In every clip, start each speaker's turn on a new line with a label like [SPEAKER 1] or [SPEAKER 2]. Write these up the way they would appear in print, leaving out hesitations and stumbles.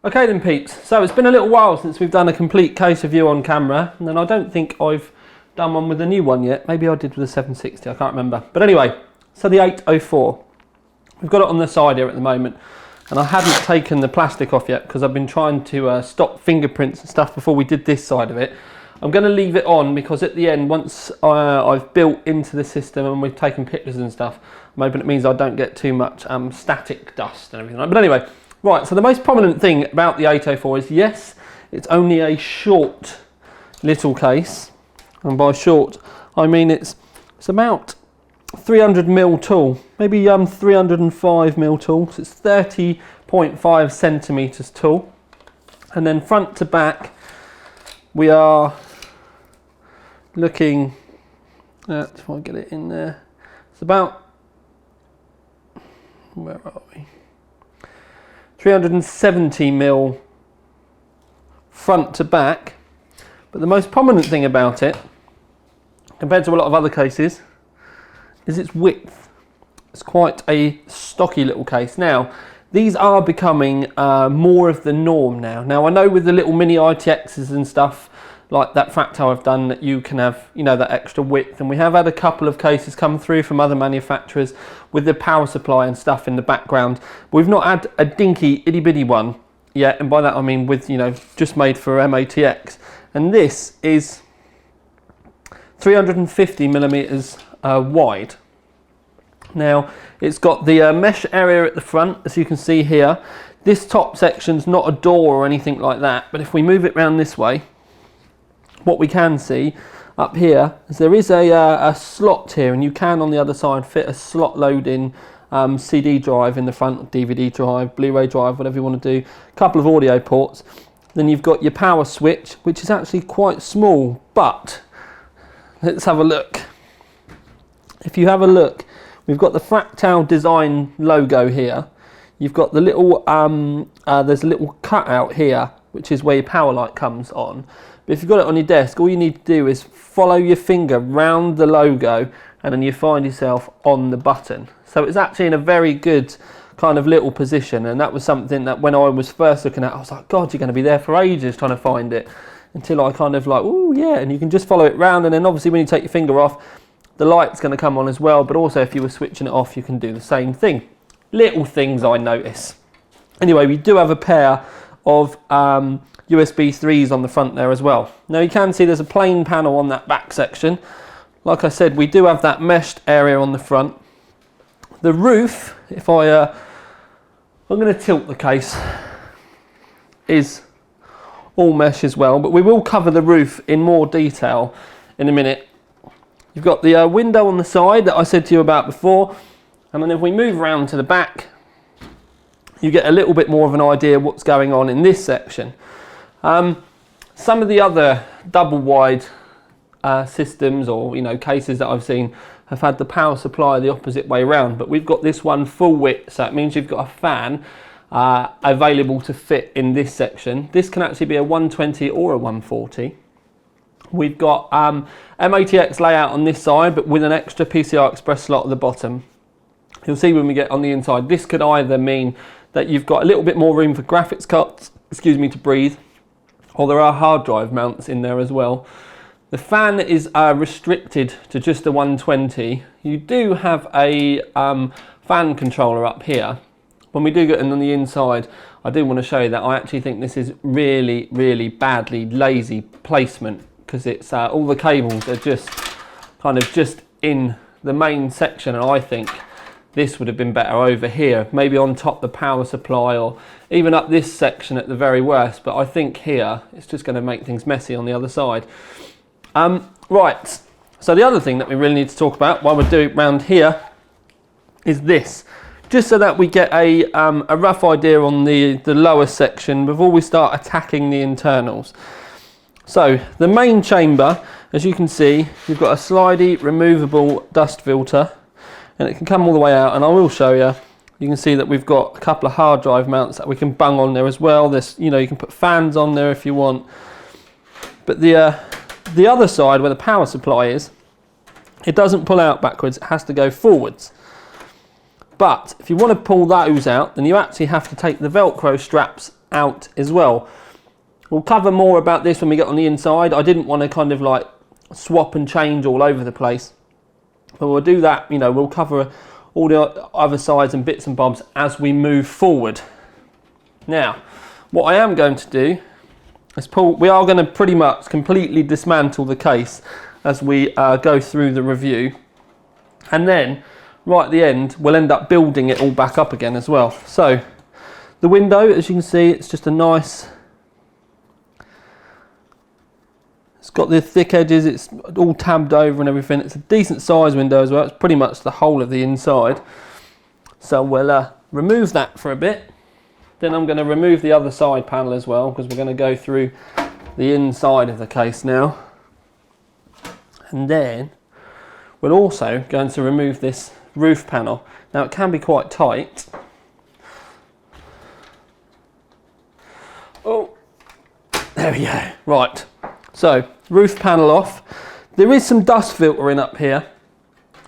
[SPEAKER 1] Okay then peeps, so it's been a little while since we've done a complete case review on camera, and I don't think I've done one with the new one yet. Maybe I did with the 760, I can't remember. But anyway, so the 804. We've got it on the side here at the moment, and I hadn't taken the plastic off yet because I've been trying to stop fingerprints and stuff before we did this side of it. I'm going to leave it on because at the end, once I've built into the system and we've taken pictures and stuff, I'm hoping it means I don't get too much static dust and everything like that. But anyway, right, so the most prominent thing about the 804 is, yes, it's only a short little case. And by short, I mean it's about 300mm tall, maybe 305mm tall, so it's 30.5 centimeters tall. And then front to back, we are looking at, if I get it in there, it's about, where are we? 370mm front to back. But the most prominent thing about it, compared to a lot of other cases, is its width. It's quite a stocky little case. Now, these are becoming more of the norm now. Now, I know with the little mini ITXs and stuff, like that Fractal I've done, that you can have, you know, that extra width. And we have had a couple of cases come through from other manufacturers with the power supply and stuff in the background. We've not had a dinky itty bitty one yet. And by that I mean with, you know, just made for MATX. And this is 350mm wide. Now, it's got the mesh area at the front, as you can see here. This top section's not a door or anything like that, but if we move it round this way, what we can see up here is there is a slot here, and you can on the other side fit a slot loading CD drive in the front, DVD drive, Blu-ray drive, whatever you want to do, a couple of audio ports. Then you've got your power switch, which is actually quite small, but let's have a look. If you have a look, we've got the Fractal design logo here. You've got the little, there's a little cutout here, which is where your power light comes on. But if you've got it on your desk, all you need to do is follow your finger round the logo, and then you find yourself on the button. So it's actually in a very good kind of little position, and that was something that when I was first looking at, I was like, God, you're going to be there for ages trying to find it, until I kind of like, oh yeah, and you can just follow it round, and then obviously when you take your finger off, the light's going to come on as well, but also if you were switching it off, you can do the same thing. Little things I notice. Anyway, we do have a pair of USB 3s on the front there as well. Now you can see there's a plain panel on that back section. Like I said, we do have that meshed area on the front. The roof, if I'm going to tilt the case, is all mesh as well, but we will cover the roof in more detail in a minute. You've got the window on the side that I said to you about before, and then if we move around to the back, you get a little bit more of an idea of what's going on in this section. Some of the other double wide systems, or you know, cases that I've seen, have had the power supply the opposite way around, but we've got this one full width, so it means you've got a fan available to fit in this section. This can actually be a 120 or a 140. We've got MATX layout on this side, but with an extra PCI Express slot at the bottom. You'll see when we get on the inside, this could either mean that you've got a little bit more room for graphics cards, excuse me, to breathe, or there are hard drive mounts in there as well. The fan is restricted to just the 120. You do have a fan controller up here. When we do get in on the inside, I do want to show you that I actually think this is really, really badly lazy placement, because it's all the cables are just kind of just in the main section, and I think this would have been better over here, maybe on top the power supply, or even up this section at the very worst, but I think here it's just going to make things messy on the other side. Right, so the other thing that we really need to talk about while we're doing around here is this, just so that we get a rough idea on the lower section before we start attacking the internals. So the main chamber, as you can see, you've got a slidey removable dust filter, and it can come all the way out, and I will show you. You can see that we've got a couple of hard drive mounts that we can bung on there as well. There's, you know, you can put fans on there if you want. But the other side where the power supply is, it doesn't pull out backwards, it has to go forwards. But if you want to pull those out, then you actually have to take the Velcro straps out as well. We'll cover more about this when we get on the inside. I didn't want to kind of like swap and change all over the place. But we'll do that, you know, we'll cover all the other sides and bits and bobs as we move forward. Now, what I am going to do is we are going to pretty much completely dismantle the case as we go through the review. And then, right at the end, we'll end up building it all back up again as well. So, the window, as you can see, it's just a nice... It's got the thick edges, it's all tabbed over and everything. It's a decent size window as well. It's pretty much the whole of the inside. So we'll remove that for a bit. Then I'm going to remove the other side panel as well, because we're going to go through the inside of the case now. And then we're also going to remove this roof panel. Now it can be quite tight. Oh, there we go. Right. So, roof panel off. There is some dust filtering up here.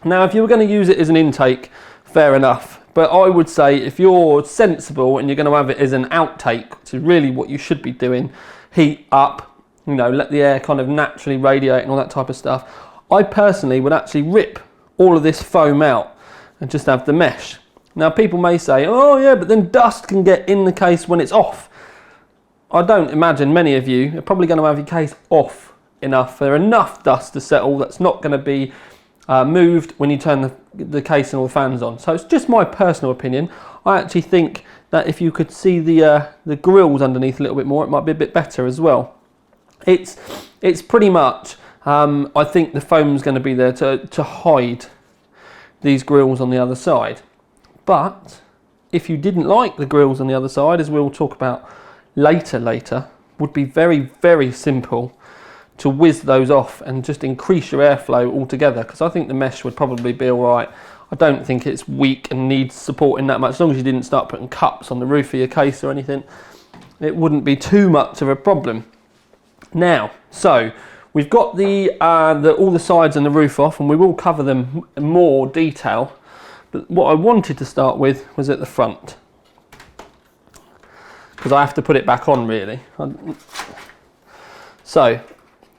[SPEAKER 1] Now, if you were going to use it as an intake, fair enough. But I would say if you're sensible and you're going to have it as an outtake, which is really what you should be doing, heat up, you know, let the air kind of naturally radiate and all that type of stuff. I personally would actually rip all of this foam out and just have the mesh. Now, people may say, oh yeah, but then dust can get in the case when it's off. I don't imagine many of you are probably going to have your case off enough. There enough dust to settle that's not going to be moved when you turn the case and all the fans on. So it's just my personal opinion. I actually think that if you could see the grills underneath a little bit more, it might be a bit better as well. It's pretty much, I think the foam's going to be there to hide these grills on the other side. But if you didn't like the grills on the other side, as we'll talk about later, would be very, very simple to whiz those off and just increase your airflow altogether, because I think the mesh would probably be all right. I don't think it's weak and needs supporting that much. As long as you didn't start putting cups on the roof of your case or anything, it wouldn't be too much of a problem. Now, so we've got all the sides and the roof off, and we will cover them in more detail. But what I wanted to start with was at the front, because I have to put it back on really. So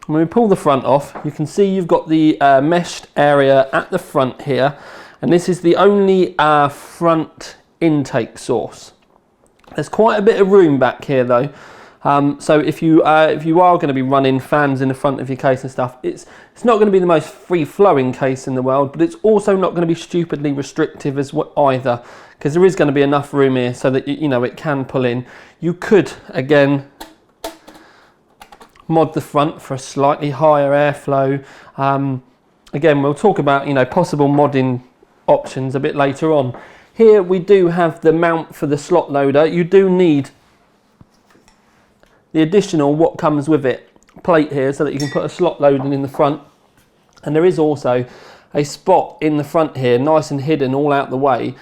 [SPEAKER 1] when we pull the front off, you can see you've got the meshed area at the front here, and this is the only front intake source. There's quite a bit of room back here though, so if you are going to be running fans in the front of your case and stuff, it's not going to be the most free-flowing case in the world, but it's also not going to be stupidly restrictive as either, because there is going to be enough room here so that you know it can pull in. You could again mod the front for a slightly higher airflow. Again, we'll talk about possible modding options a bit later on. Here we do have the mount for the slot loader. You do need the additional what comes with it plate here so that you can put a slot loader in the front, and there is also a spot in the front here, nice and hidden all out the way,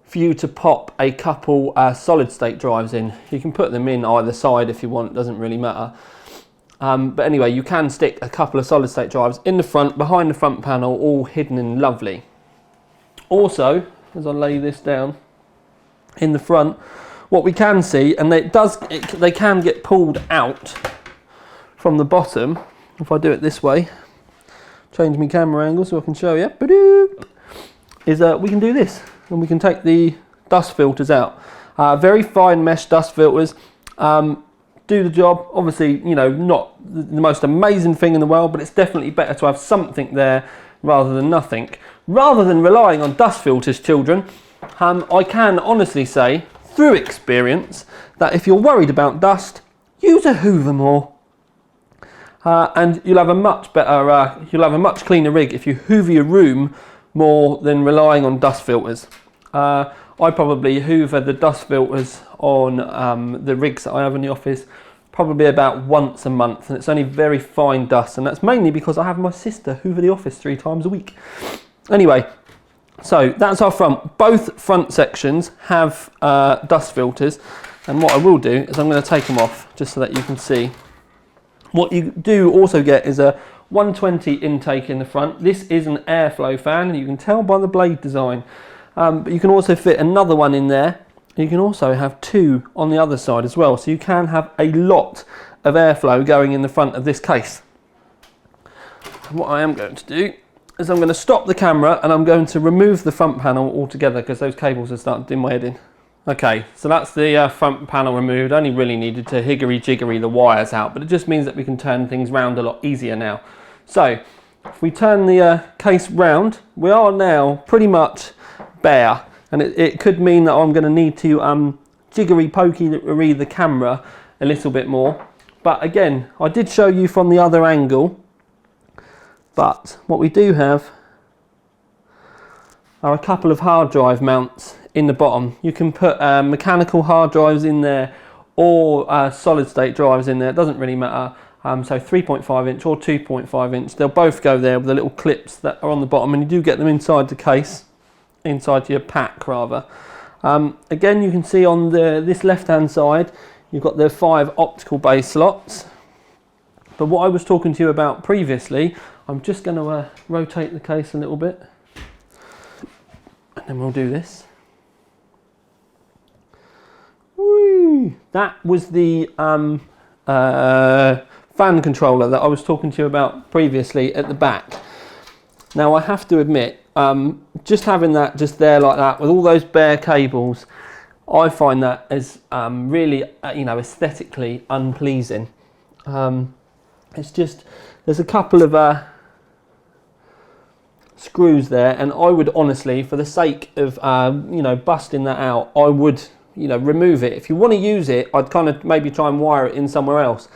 [SPEAKER 1] for you to pop a couple solid state drives in. You can put them in either side if you want, it doesn't really matter. But anyway, you can stick a couple of solid state drives in the front, behind the front panel, all hidden and lovely. Also, as I lay this down in the front, what we can see, and they can get pulled out from the bottom. If I do it this way, change my camera angle so I can show you, is we can do this, and we can take the dust filters out. Very fine mesh dust filters. Do the job. Obviously, not the most amazing thing in the world, but it's definitely better to have something there rather than nothing. Rather than relying on dust filters, children, I can honestly say, through experience, that if you're worried about dust, use a Hoover more. And you'll have a much better, you'll have a much cleaner rig if you Hoover your room more than relying on dust filters. I probably Hoover the dust filters on the rigs that I have in the office probably about once a month, and it's only very fine dust, and that's mainly because I have my sister Hoover the office 3 times a week. Anyway, so that's our front. Both front sections have dust filters, and what I will do is I'm going to take them off just so that you can see. What you do also get is a 120 intake in the front. This is an airflow fan, and you can tell by the blade design. but you can also fit another one in there. You can also have two on the other side as well, so you can have a lot of airflow going in the front of this case. And what I am going to do is I'm going to stop the camera and I'm going to remove the front panel altogether because those cables are starting to do my head in. Okay, so that's the front panel removed. Only really needed to higgery-jiggery the wires out, but it just means that we can turn things round a lot easier now. So, if we turn the case round, we are now pretty much bare. And it could mean that I'm going to need to jiggery-pokey the camera a little bit more. But again, I did show you from the other angle. But what we do have are a couple of hard drive mounts in the bottom. You can put mechanical hard drives in there or solid state drives in there. It doesn't really matter. So 3.5 inch or 2.5 inch. They'll both go there with the little clips that are on the bottom, and you do get them inside the case. Inside your pack rather. Again, you can see on this left hand side you've got the 5 optical bay slots, but what I was talking to you about previously, I'm just going to rotate the case a little bit and then we'll do this. Woo! That was the fan controller that I was talking to you about previously at the back. Now I have to admit, just having that just there like that with all those bare cables, I find that as really aesthetically unpleasing. It's just, there's a couple of screws there, and I would honestly, for the sake of busting that out, I would remove it. If you want to use it, I'd kind of maybe try and wire it in somewhere else,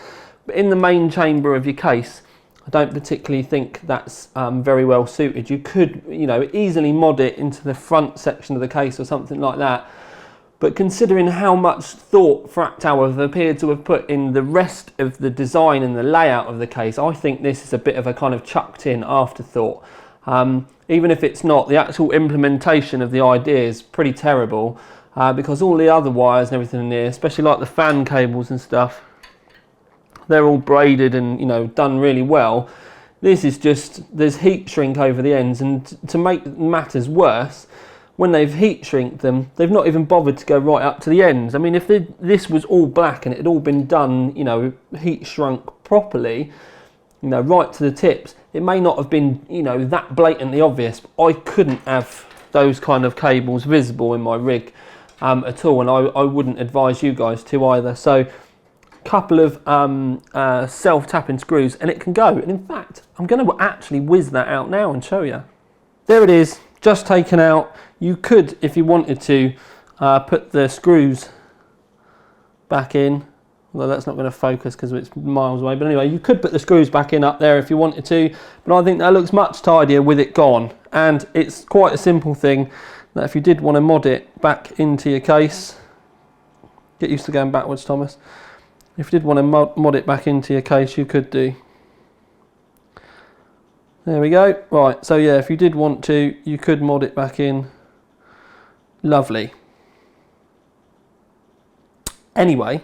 [SPEAKER 1] but in the main chamber of your case, I don't particularly think that's very well suited. You could, easily mod it into the front section of the case or something like that. But considering how much thought Fractal have appeared to have put in the rest of the design and the layout of the case, I think this is a bit of a kind of chucked in afterthought. Even if it's not, the actual implementation of the idea is pretty terrible because all the other wires and everything in here, especially like the fan cables and stuff, they're all braided and done really well. This is just, there's heat shrink over the ends, and to make matters worse, when they've heat shrinked them, they've not even bothered to go right up to the ends. I mean, if this was all black and it had all been done, heat shrunk properly, right to the tips, it may not have been, that blatantly obvious. But I couldn't have those kind of cables visible in my rig at all, and I wouldn't advise you guys to either. So, couple of self-tapping screws and it can go. And in fact, I'm going to actually whiz that out now and show you. There it is, just taken out. You could, if you wanted to, put the screws back in, although that's not going to focus because it's miles away. But anyway, you could put the screws back in up there if you wanted to, but I think that looks much tidier with it gone. And it's quite a simple thing that if you did want to mod it back into your case, get used to going backwards, Thomas. If you did want to mod it back into your case, you could do. There we go. Right, so yeah, if you did want to, you could mod it back in. Lovely. Anyway,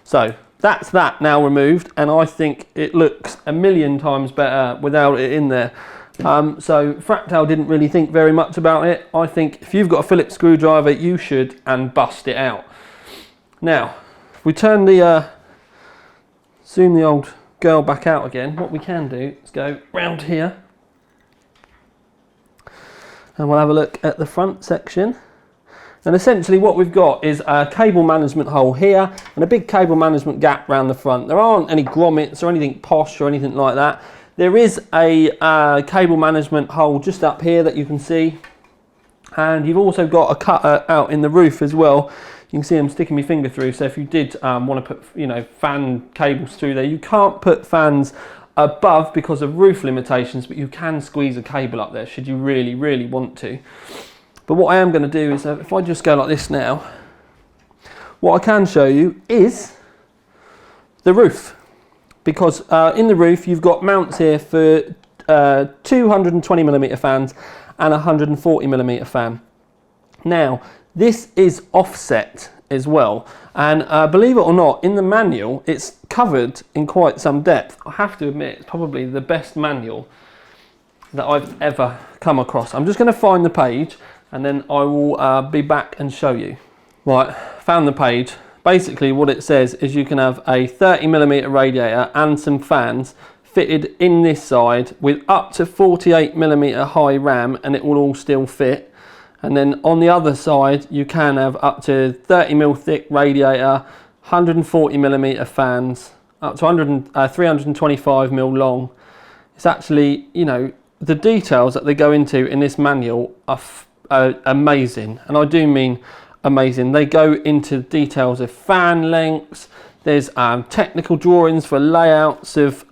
[SPEAKER 1] so that's that now removed, and I think it looks a million times better without it in there. So Fractal didn't really think very much about it. I think if you've got a Phillips screwdriver, you should and bust it out. Now, if we turn zoom the old girl back out again, what we can do is go round here and we'll have a look at the front section. And essentially what we've got is a cable management hole here and a big cable management gap around the front. There aren't any grommets or anything posh or anything like that. There is a cable management hole just up here that you can see, and you've also got a cutter out in the roof as well. You can see I'm sticking my finger through, so if you did want to put fan cables through there, you can't put fans above because of roof limitations, but you can squeeze a cable up there should you really, really want to. But what I am going to do is, if I just go like this now, what I can show you is the roof. Because in the roof you've got mounts here for 220mm fans and a 140mm fan. Now, this is offset as well, and believe it or not, in the manual it's covered in quite some depth. I have to admit, it's probably the best manual that I've ever come across. I'm just going to find the page. and then I will be back and show you. Right, found the page. Basically what it says is you can have a 30mm radiator and some fans fitted in this side with up to 48mm high RAM, and it will all still fit. And then on the other side you can have up to 30mm thick radiator, 140mm fans, up to 325mm long. It's actually, you know, the details that they go into in this manual are amazing, and I do mean amazing. They go into details of fan lengths. There's technical drawings for layouts of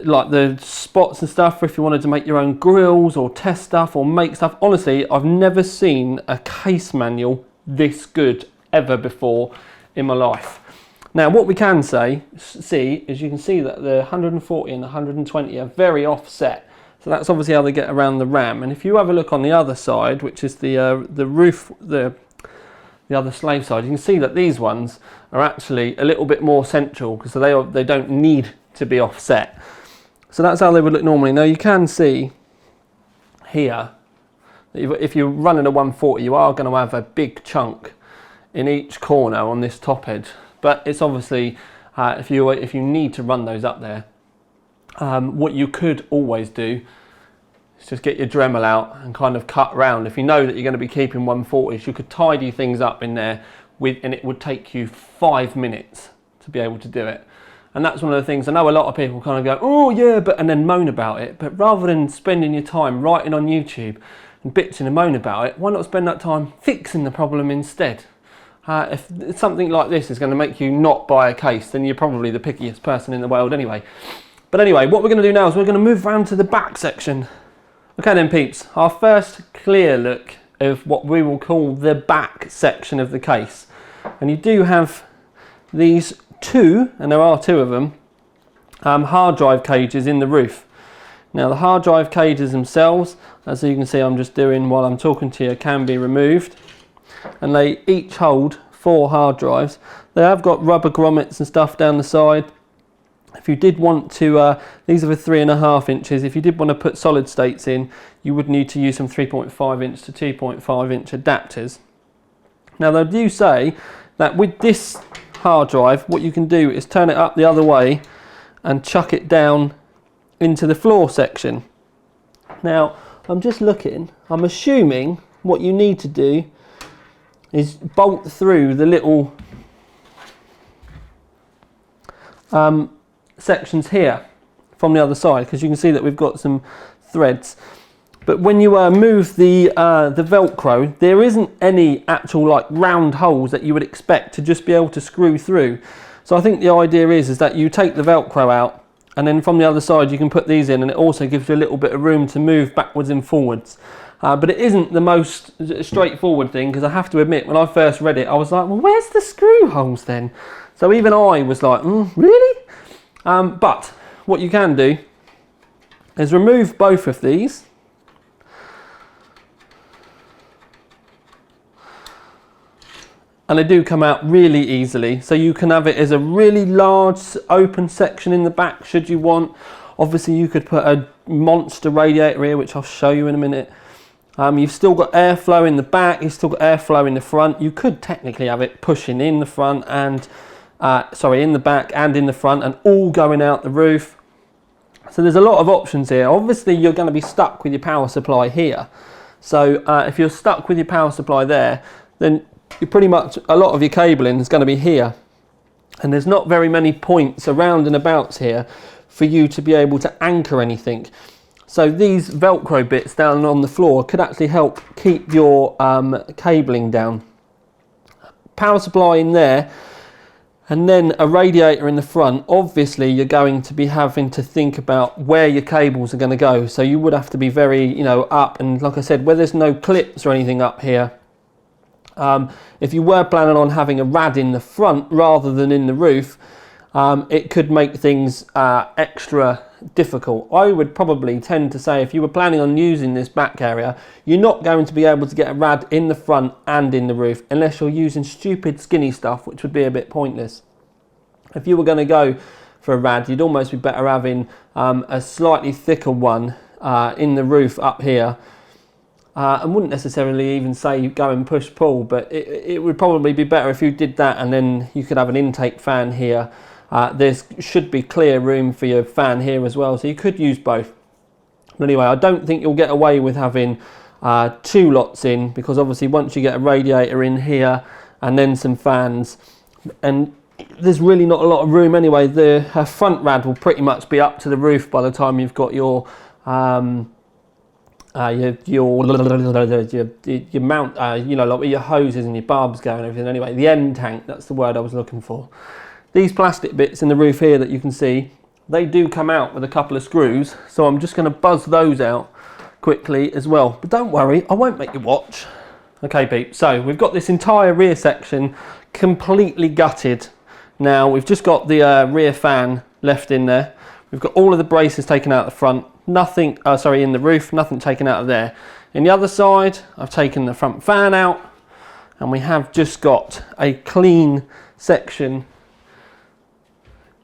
[SPEAKER 1] like the spots and stuff for if you wanted to make your own grills or test stuff or make stuff. Honestly, I've never seen a case manual this good ever before in my life. Now what we can see is you can see that the 140 and the 120 are very offset. So that's obviously how they get around the RAM. And if you have a look on the other side, which is the roof, the other slave side, you can see that these ones are actually a little bit more central because they don't need to be offset. So that's how they would look normally. Now you can see here that if you're running a 140, you are going to have a big chunk in each corner on this top edge. But it's obviously if you need to run those up there. What you could always do is just get your Dremel out and kind of cut round. If you know that you're going to be keeping 140s, you could tidy things up in there and it would take you 5 minutes to be able to do it. And that's one of the things, I know a lot of people kind of go, oh yeah, and then moan about it. But rather than spending your time writing on YouTube and bitching and moan about it, why not spend that time fixing the problem instead? If something like this is going to make you not buy a case, then you're probably the pickiest person in the world anyway. But anyway, what we're going to do now is we're going to move around to the back section. Okay then peeps, our first clear look of what we will call the back section of the case. And you do have these two, and there are two of them, hard drive cages in the roof. Now the hard drive cages themselves, as you can see I'm just doing while I'm talking to you, can be removed. And they each hold 4 hard drives. They have got rubber grommets and stuff down the side. If you did want to, these are the 3.5 inches. If you did want to put solid states in, you would need to use some 3.5 inch to 2.5 inch adapters. Now they do say that with this hard drive, what you can do is turn it up the other way and chuck it down into the floor section. Now I'm just looking, I'm assuming what you need to do is bolt through the little sections here from the other side, because you can see that we've got some threads. But when you move the Velcro, there isn't any actual like round holes that you would expect to just be able to screw through. So I think the idea is that you take the Velcro out, and then from the other side you can put these in, and it also gives you a little bit of room to move backwards and forwards. But it isn't the most straightforward thing, because I have to admit, when I first read it, I was like, well, where's the screw holes then? So even I was like, really? But what you can do is remove both of these. And they do come out really easily. So you can have it as a really large open section in the back should you want. Obviously you could put a monster radiator here, which I'll show you in a minute. You've still got airflow in the back, you've still got airflow in the front. You could technically have it pushing in the front and, in the back and in the front, and all going out the roof. So there's a lot of options here. Obviously you're going to be stuck with your power supply here. So if you're stuck with your power supply there, then you pretty much, a lot of your cabling is going to be here. And there's not very many points around and abouts here for you to be able to anchor anything. So these Velcro bits down on the floor could actually help keep your cabling down. Power supply in there, and then a radiator in the front. Obviously you're going to be having to think about where your cables are going to go. So you would have to be very, up, and like I said, where there's no clips or anything up here. If you were planning on having a rad in the front rather than in the roof, it could make things extra difficult. I would probably tend to say if you were planning on using this back area, you're not going to be able to get a rad in the front and in the roof unless you're using stupid skinny stuff, which would be a bit pointless. If you were going to go for a rad, you'd almost be better having a slightly thicker one in the roof up here. I wouldn't necessarily even say go and push pull, but it would probably be better if you did that, and then you could have an intake fan here. There should be clear room for your fan here as well, so you could use both. But anyway, I don't think you'll get away with having 2 lots in, because obviously once you get a radiator in here and then some fans, and there's really not a lot of room anyway. The front rad will pretty much be up to the roof by the time you've got your mount, you know, like where your hoses and your bulbs go and everything. Anyway, the end tank, that's the word I was looking for. These plastic bits in the roof here that you can see, they do come out with a couple of screws, so I'm just going to buzz those out quickly as well. But don't worry, I won't make you watch. Okay, peeps, so we've got this entire rear section completely gutted. Now we've just got the rear fan left in there. We've got all of the braces taken out the front, nothing, in the roof, nothing taken out of there. In the other side, I've taken the front fan out, and we have just got a clean section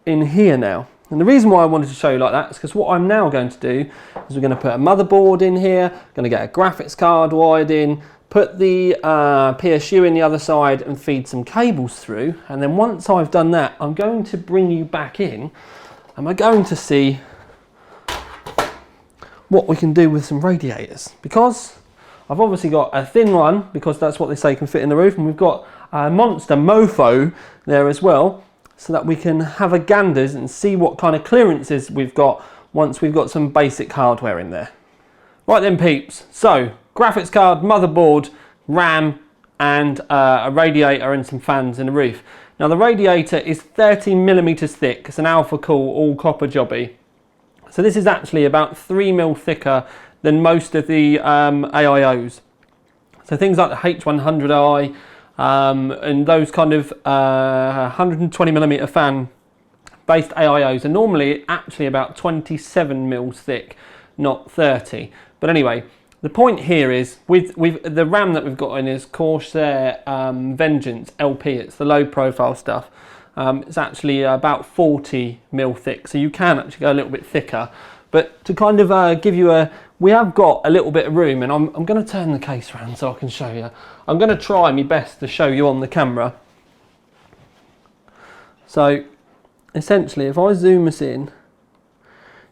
[SPEAKER 1] in here now. And the reason why I wanted to show you like that is because what I'm now going to do is we're going to put a motherboard in here, going to get a graphics card wired in, put the PSU in the other side and feed some cables through. And then once I've done that, I'm going to bring you back in and we're going to see what we can do with some radiators. Because I've obviously got a thin one, because that's what they say can fit in the roof, and we've got a monster mofo there as well, so that we can have a ganders and see what kind of clearances we've got once we've got some basic hardware in there. Right then, peeps, so graphics card, motherboard, RAM, and a radiator and some fans in the roof. Now the radiator is 30mm thick. It's an Alpha Cool all copper jobby. So this is actually about 3mm thicker than most of the AIOs. So things like the H100i, and those kind of 120mm fan based AIOs are normally actually about 27mm thick, not 30. But anyway, the point here is with the RAM that we've got in is Corsair Vengeance LP. It's the low profile stuff. It's actually about 40mm thick, so you can actually go a little bit thicker. But to kind of give you we have got a little bit of room, and I'm going to turn the case around so I can show you. I'm going to try my best to show you on the camera. So essentially, if I zoom us in,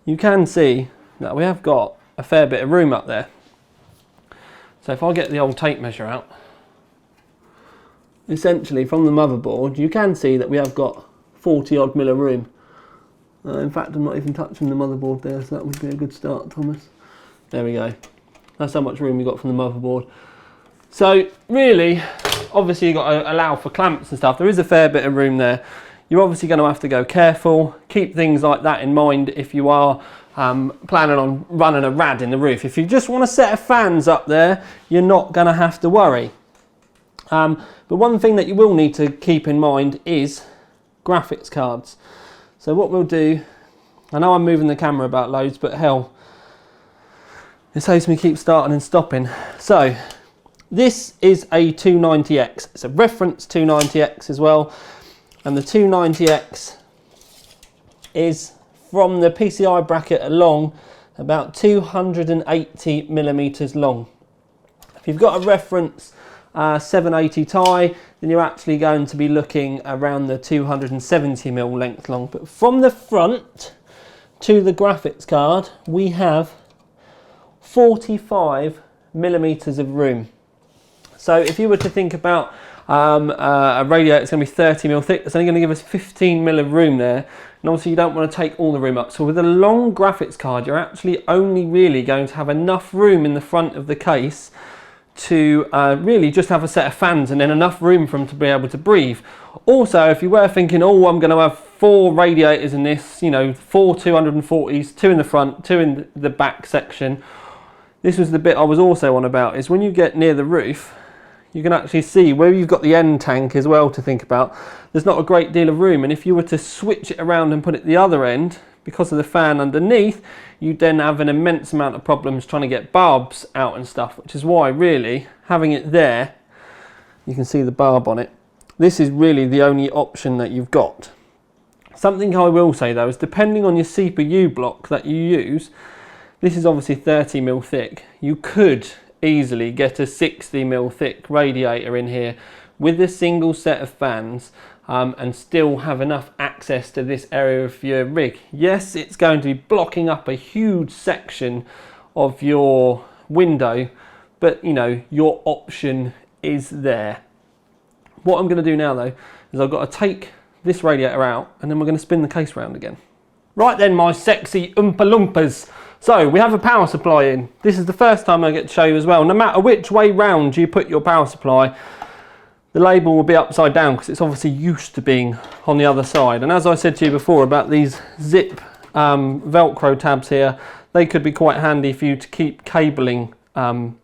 [SPEAKER 1] you can see that we have got a fair bit of room up there. So if I get the old tape measure out, essentially from the motherboard, you can see that we have got 40 odd mil of room. In fact, I'm not even touching the motherboard there, so that would be a good start, Thomas. There we go. That's how much room we got from the motherboard. So really, obviously you've got to allow for clamps and stuff. There is a fair bit of room there. You're obviously going to have to go careful. Keep things like that in mind if you are planning on running a rad in the roof. If you just want a set of fans up there, you're not going to have to worry. But one thing that you will need to keep in mind is graphics cards. So what we'll do, I know I'm moving the camera about loads, but hell, it saves me keep starting and stopping. So this is a 290X. It's a reference 290X as well. And the 290X is from the PCI bracket along about 280mm long. If you've got a reference 780 tie, then you're actually going to be looking around the 270mm length long. But from the front to the graphics card, we have 45mm of room. So if you were to think about a radiator, it's going to be 30mm thick, it's only going to give us 15mm of room there. And obviously you don't want to take all the room up. So with a long graphics card, you're actually only really going to have enough room in the front of the case to really just have a set of fans and then enough room for them to be able to breathe. Also, if you were thinking, oh, I'm going to have 4 radiators in this, you know, 4 240s, 2 in the front, 2 in the back section. This was the bit I was also on about, is when you get near the roof, you can actually see where you've got the end tank as well to think about. There's not a great deal of room, and if you were to switch it around and put it at the other end, because of the fan underneath, you then have an immense amount of problems trying to get bulbs out and stuff, which is why really having it there, you can see the bulb on it, this is really the only option that you've got. Something I will say though is, depending on your CPU block that you use, This is obviously 30mm thick. You could easily get a 60mm thick radiator in here with a single set of fans and still have enough access to this area of your rig. Yes, it's going to be blocking up a huge section of your window, but you know, your option is there. What I'm going to do now though is I've got to take this radiator out and then we're going to spin the case round again. Right then, my sexy Oompa Loompas. So we have a power supply in. This is the first time I get to show you as well. No matter which way round you put your power supply, the label will be upside down because it's obviously used to being on the other side. And as I said to you before about these zip Velcro tabs here, they could be quite handy for you to keep cabling in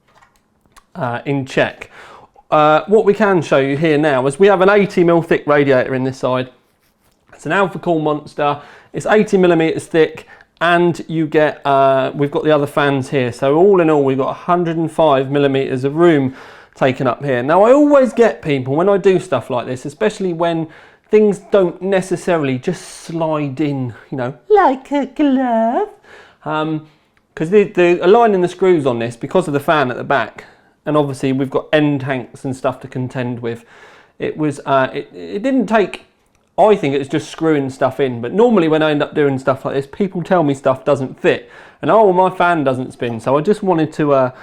[SPEAKER 1] check. What we can show you here now is we have an 80mm thick radiator in this side. It's an Alpha Cool Monster. It's 80mm thick, and you get we've got the other fans here. So all in all, we've got 105mm of room taken up here. Now I always get people when I do stuff like this, especially when things don't necessarily just slide in, you know, like a glove. Because the aligning the screws on this, because of the fan at the back, and obviously we've got end tanks and stuff to contend with, it was it didn't take, I think it was just screwing stuff in. But normally when I end up doing stuff like this, people tell me stuff doesn't fit, and oh, well, my fan doesn't spin. So I just wanted to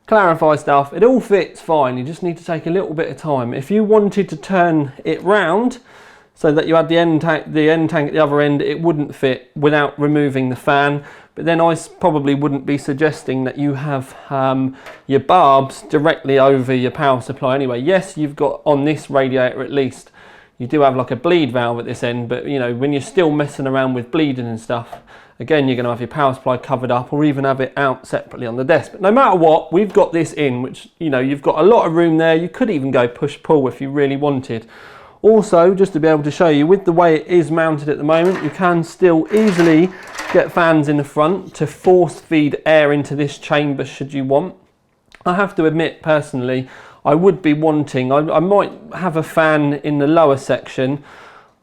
[SPEAKER 1] clarify stuff. It all fits fine, you just need to take a little bit of time. If you wanted to turn it round so that you had the end tank at the other end, it wouldn't fit without removing the fan. But then I probably wouldn't be suggesting that you have your barbs directly over your power supply anyway. Yes, you've got on this radiator at least, you do have like a bleed valve at this end, but you know, when you're still messing around with bleeding and stuff, again, you're going to have your power supply covered up or even have it out separately on the desk. But no matter what, we've got this in, which, you know, you've got a lot of room there. You could even go push-pull if you really wanted. Also, just to be able to show you, with the way it is mounted at the moment, you can still easily get fans in the front to force feed air into this chamber should you want. I have to admit, personally, I would be wanting, I might have a fan in the lower section.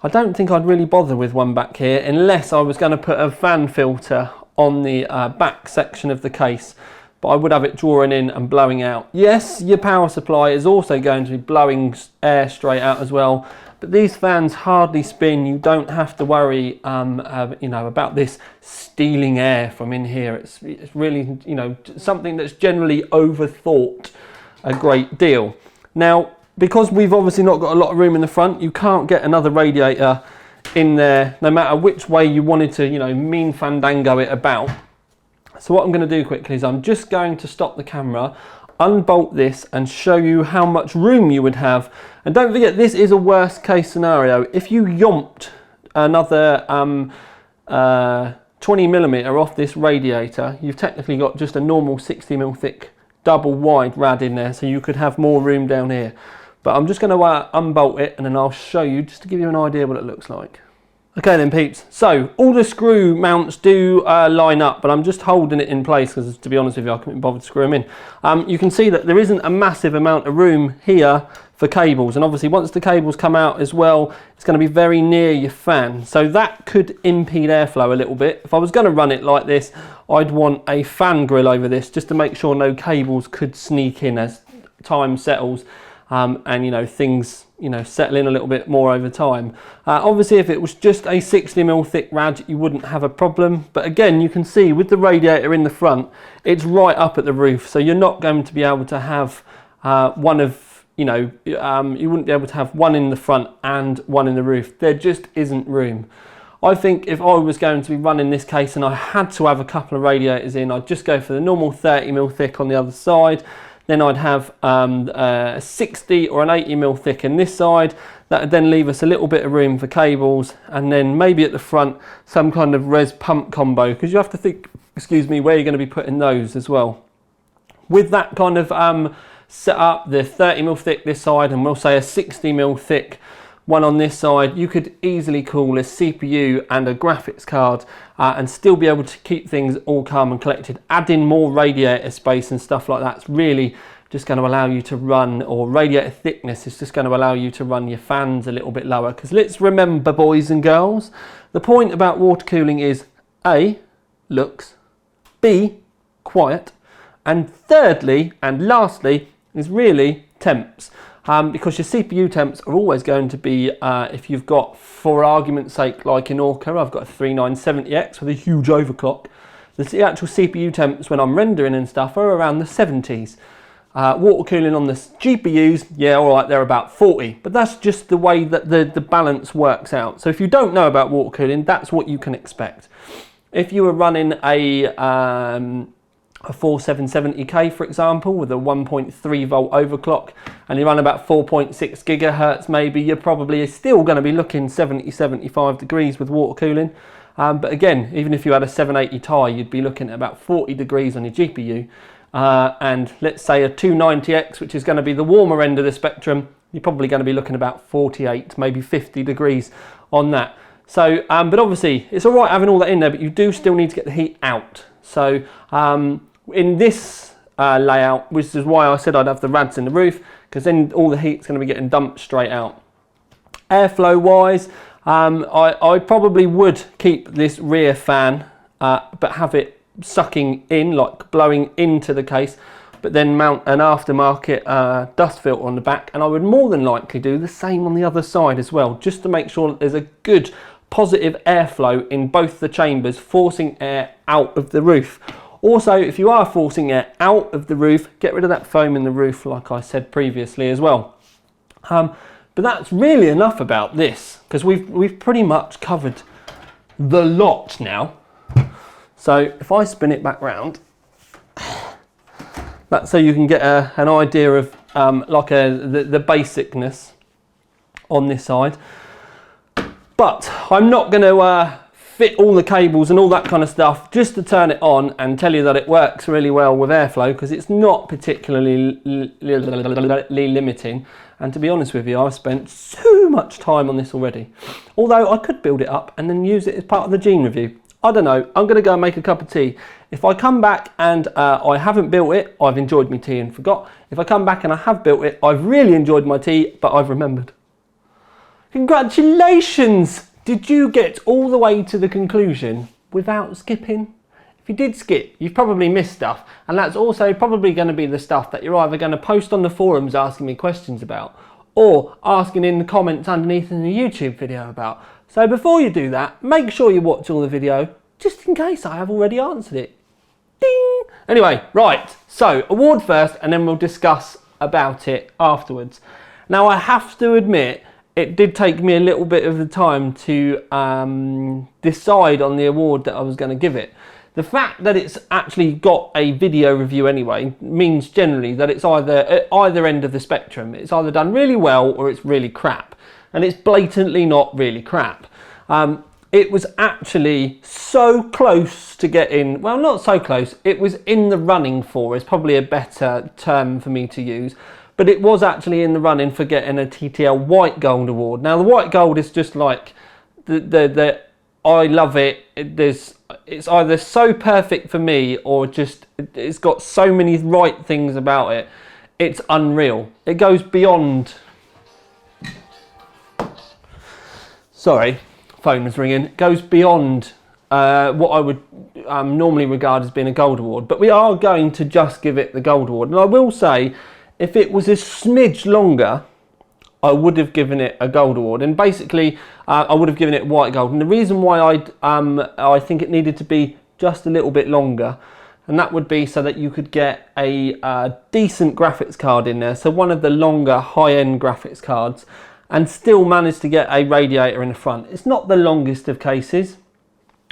[SPEAKER 1] I don't think I'd really bother with one back here unless I was going to put a fan filter on the back section of the case, but I would have it drawing in and blowing out. Yes, your power supply is also going to be blowing air straight out as well, but these fans hardly spin. You don't have to worry you know, about this stealing air from in here. It's really, you know, something that's generally overthought a great deal. Now, because we've obviously not got a lot of room in the front, you can't get another radiator in there no matter which way you wanted to, you know, mean fandango it about. So what I'm going to do quickly is I'm just going to stop the camera, unbolt this and show you how much room you would have. And don't forget, this is a worst case scenario. If you yomped another 20mm off this radiator, you've technically got just a normal 60mm thick double wide rad in there, so you could have more room down here. But I'm just going to unbolt it and then I'll show you just to give you an idea what it looks like. Okay then peeps, so all the screw mounts do line up, but I'm just holding it in place because, to be honest with you, I couldn't be bothered to screw them in. You can see that there isn't a massive amount of room here for cables, and obviously once the cables come out as well, it's going to be very near your fan, so that could impede airflow a little bit. If I was going to run it like this, I'd want a fan grill over this just to make sure no cables could sneak in as time settles. And you know, things, you know, settle in a little bit more over time. Obviously if it was just a 60mm thick rad, you wouldn't have a problem, but again, you can see with the radiator in the front, it's right up at the roof, so you're not going to be able to have one of, you know, you wouldn't be able to have one in the front and one in the roof. There just isn't room. I think if I was going to be running this case and I had to have a couple of radiators in, I'd just go for the normal 30mm thick on the other side. Then I'd have a 60 or an 80mm thick in this side. That would then leave us a little bit of room for cables, and then maybe at the front some kind of res pump combo, because you have to think, excuse me, where you're going to be putting those as well. With that kind of set up, the 30mm thick this side, and we'll say a 60mm thick one on this side, you could easily cool a CPU and a graphics card and still be able to keep things all calm and collected. Adding more radiator space and stuff like that's really just going to allow you to run, or radiator thickness is just going to allow you to run your fans a little bit lower. Because let's remember, boys and girls, the point about water cooling is A, looks, be quiet. And thirdly and lastly is really temps, because your CPU temps are always going to be, if you've got, for argument's sake, like in Orca, I've got a 3970X with a huge overclock. The actual CPU temps when I'm rendering and stuff are around the 70s. Water cooling on the GPUs, yeah, all right, they're about 40, but that's just the way that the balance works out. So if you don't know about water cooling, that's what you can expect. If you were running a 4770K, for example, with a 1.3 volt overclock, and you run about 4.6 gigahertz maybe, you're probably still going to be looking 70-75 degrees with water cooling. But again, even if you had a 780 Ti, you'd be looking at about 40 degrees on your GPU. And let's say a 290X, which is going to be the warmer end of the spectrum, you're probably going to be looking about 48, maybe 50 degrees on that. So, but obviously, it's all right having all that in there, but you do still need to get the heat out. So, in this layout, which is why I said I'd have the rads in the roof, because then all the heat's going to be getting dumped straight out. Airflow wise, I probably would keep this rear fan, but have it sucking in, like blowing into the case, but then mount an aftermarket dust filter on the back, and I would more than likely do the same on the other side as well, just to make sure that there's a good positive airflow in both the chambers, forcing air out of the roof. Also, if you are forcing air out of the roof, get rid of that foam in the roof, like I said previously as well. But that's really enough about this, because we've pretty much covered the lot now. So if I spin it back round, that's so you can get an idea of the basicness on this side. But I'm not going to fit all the cables and all that kind of stuff just to turn it on and tell you that it works really well with airflow, because it's not particularly limiting. And to be honest with you, I've spent so much time on this already. Although I could build it up and then use it as part of the Gene review. I don't know, I'm going to go and make a cup of tea. If I come back and I haven't built it, I've enjoyed my tea and forgot. If I come back and I have built it, I've really enjoyed my tea, but I've remembered. Congratulations! Did you get all the way to the conclusion without skipping? If you did skip, you've probably missed stuff, and that's also probably going to be the stuff that you're either going to post on the forums asking me questions about, or asking in the comments underneath in the YouTube video about. So before you do that, make sure you watch all the video, just in case I have already answered it. Ding! Anyway, right, so award first, and then we'll discuss about it afterwards. Now I have to admit, it did take me a little bit of the time to decide on the award that I was going to give it. The fact that it's actually got a video review anyway means generally that it's either at either end of the spectrum. It's either done really well or it's really crap. And it's blatantly not really crap. It was actually so close to getting, well, not so close, it was in the running for, is probably a better term for me to use, but it was actually in the running for getting a TTL White Gold award. Now the White Gold is just like, I love it, it's either so perfect for me or just, it's got so many right things about it, it's unreal. It goes beyond, sorry, phone was ringing. It goes beyond what I would normally regard as being a gold award, but we are going to just give it the gold award. And I will say, if it was a smidge longer, I would have given it a gold award, and basically I would have given it white gold. And the reason why I think it needed to be just a little bit longer, and that would be so that you could get a decent graphics card in there, so one of the longer high-end graphics cards, and still manage to get a radiator in the front. It's not the longest of cases.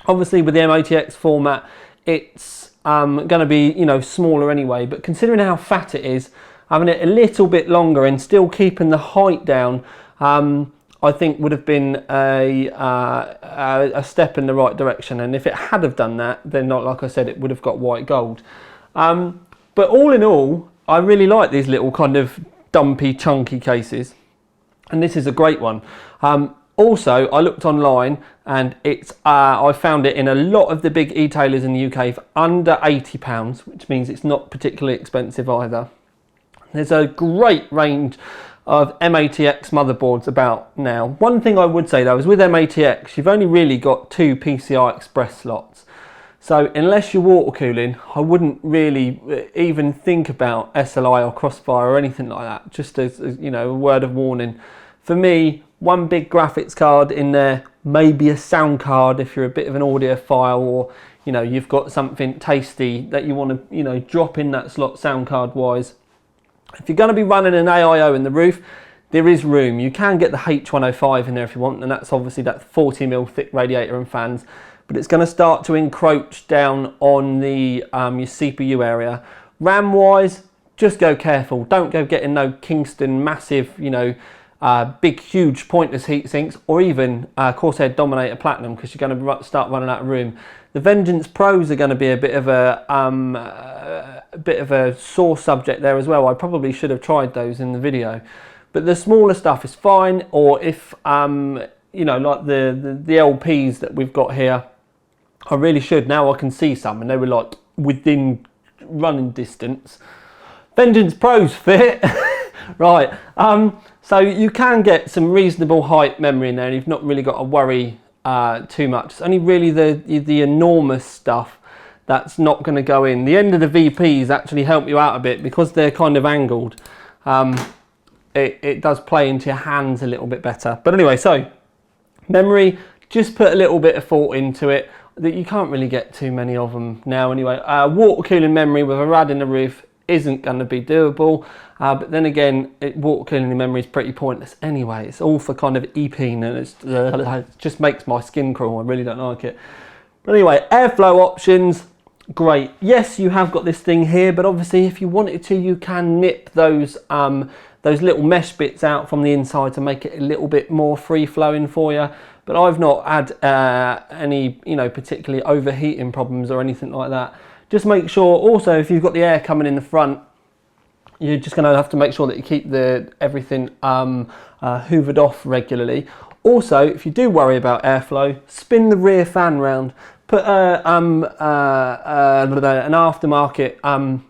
[SPEAKER 1] Obviously with the MATX format, it's going to be, you know, smaller anyway, but considering how fat it is, having it a little bit longer and still keeping the height down, I think would have been a step in the right direction. And if it had have done that, then like I said, it would have got white gold. But all in all, I really like these little kind of dumpy, chunky cases. And this is a great one. Also, I looked online and it's I found it in a lot of the big e-tailers in the UK for under £80, which means it's not particularly expensive either. There's a great range of MATX motherboards about now. One thing I would say though is with MATX, you've only really got two PCI Express slots. So unless you're water cooling, I wouldn't really even think about SLI or Crossfire or anything like that. Just as you know, a word of warning. For me, one big graphics card in there, maybe a sound card if you're a bit of an audiophile, or you know, you've got something tasty that you want to, you know, drop in that slot sound card wise. If you're going to be running an AIO in the roof, there is room. You can get the H105 in there if you want, and that's obviously that 40mm thick radiator and fans, but it's going to start to encroach down on the your CPU area. RAM wise, just go careful. Don't go getting no Kingston massive, you know, big huge pointless heat sinks, or even Corsair Dominator Platinum, because you're going to start running out of room. The Vengeance Pros are going to be a bit of a sore subject there as well. I probably should have tried those in the video, but the smaller stuff is fine. Or if you know, like the LPs that we've got here, I really should. Now I can see some, and they were like within running distance. Vengeance Pros fit. Right, so you can get some reasonable height memory in there, and you've not really got to worry too much. It's only really the enormous stuff that's not going to go in. The end of the VPs actually help you out a bit because they're kind of angled. It does play into your hands a little bit better. But anyway, so memory, just put a little bit of thought into it. That you can't really get too many of them now anyway. Water cooling memory with a rad in the roof isn't going to be doable, but then again, water cooling memory is pretty pointless anyway. It's all for kind of EPing, and it just makes my skin crawl. I really don't like it. But anyway, airflow options, great. Yes, you have got this thing here, but obviously if you wanted to, you can nip those little mesh bits out from the inside to make it a little bit more free flowing for you. But I've not had any, you know, particularly overheating problems or anything like that. Just make sure also, if you've got the air coming in the front, you're just going to have to make sure that you keep everything hoovered off regularly. Also, if you do worry about airflow, spin the rear fan round. Put an aftermarket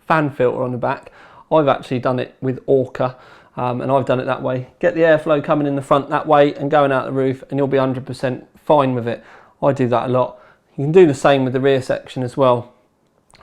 [SPEAKER 1] fan filter on the back. I've actually done it with Orca, and I've done it that way. Get the airflow coming in the front that way and going out the roof, and you'll be 100% fine with it. I do that a lot. You can do the same with the rear section as well.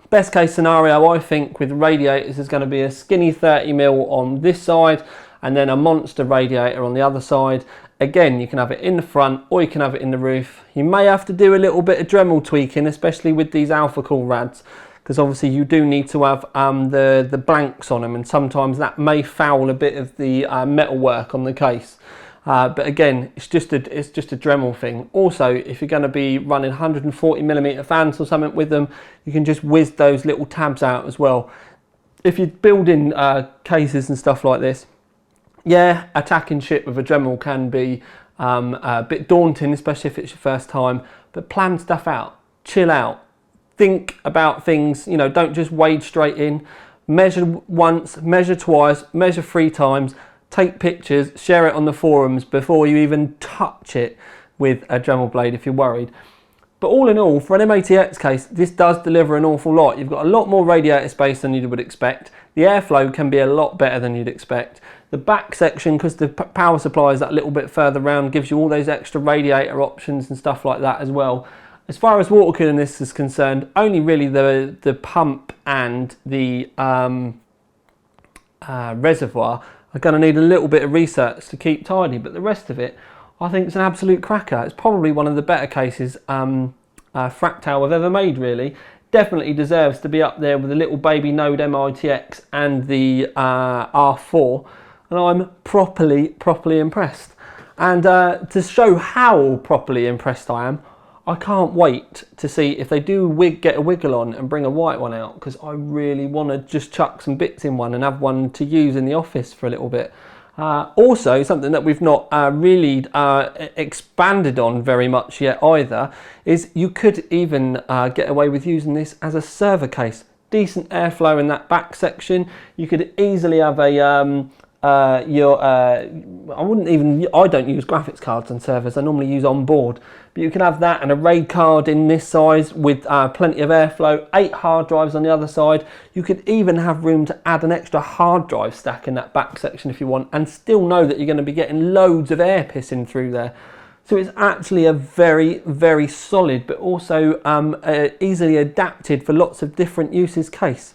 [SPEAKER 1] Best case scenario, I think, with radiators is going to be a skinny 30mm on this side, and then a monster radiator on the other side. Again, you can have it in the front or you can have it in the roof. You may have to do a little bit of Dremel tweaking, especially with these Alpha Cool rads, because obviously you do need to have the blanks on them, and sometimes that may foul a bit of the metal work on the case. But again, it's just a Dremel thing. Also, if you're going to be running 140mm fans or something with them, you can just whiz those little tabs out as well. If you're building cases and stuff like this, yeah, attacking shit with a Dremel can be a bit daunting, especially if it's your first time. But plan stuff out, chill out, think about things. You know, don't just wade straight in. Measure once, measure twice, measure 3 times. Take pictures, share it on the forums before you even touch it with a Dremel blade if you're worried. But all in all, for an MATX case, this does deliver an awful lot. You've got a lot more radiator space than you would expect. The airflow can be a lot better than you'd expect. The back section, because the power supply is that little bit further round, gives you all those extra radiator options and stuff like that as well. As far as water cooling this is concerned, only really the pump and the reservoir are going to need a little bit of research to keep tidy, but the rest of it, I think it's an absolute cracker. It's probably one of the better cases Fractal have ever made, really. Definitely deserves to be up there with the little baby Node MATX and the R4, and I'm properly impressed. And to show how properly impressed I am, I can't wait to see if they do get a wiggle on and bring a white one out, because I really want to just chuck some bits in one and have one to use in the office for a little bit. Also, something that we've not really expanded on very much yet either, is you could even get away with using this as a server case. Decent airflow in that back section. You could easily have a I don't use graphics cards on servers, I normally use onboard, but you can have that and a RAID card in this size with plenty of airflow, 8 hard drives on the other side. You could even have room to add an extra hard drive stack in that back section if you want, and still know that you're going to be getting loads of air pissing through there. So it's actually a very, very solid, but also easily adapted for lots of different uses case.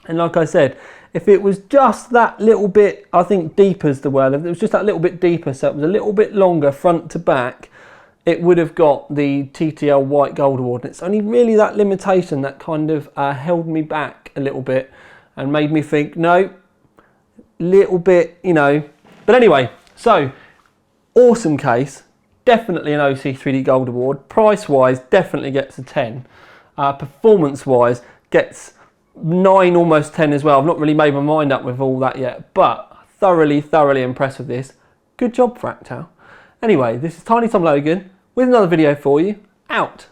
[SPEAKER 1] And like I said, if it was just that little bit, I think deeper is the word, if it was just that little bit deeper, so it was a little bit longer front to back, it would have got the TTL white gold award. And it's only really that limitation that kind of held me back a little bit and made me think, no, little bit, you know. But anyway, so awesome case. Definitely an OC3D Gold Award. Price-wise, definitely gets a 10. Performance-wise, gets 9, almost 10 as well. I've not really made my mind up with all that yet, but thoroughly, thoroughly impressed with this. Good job, Fractal. Anyway, this is Tiny Tom Logan with another video for you. Out.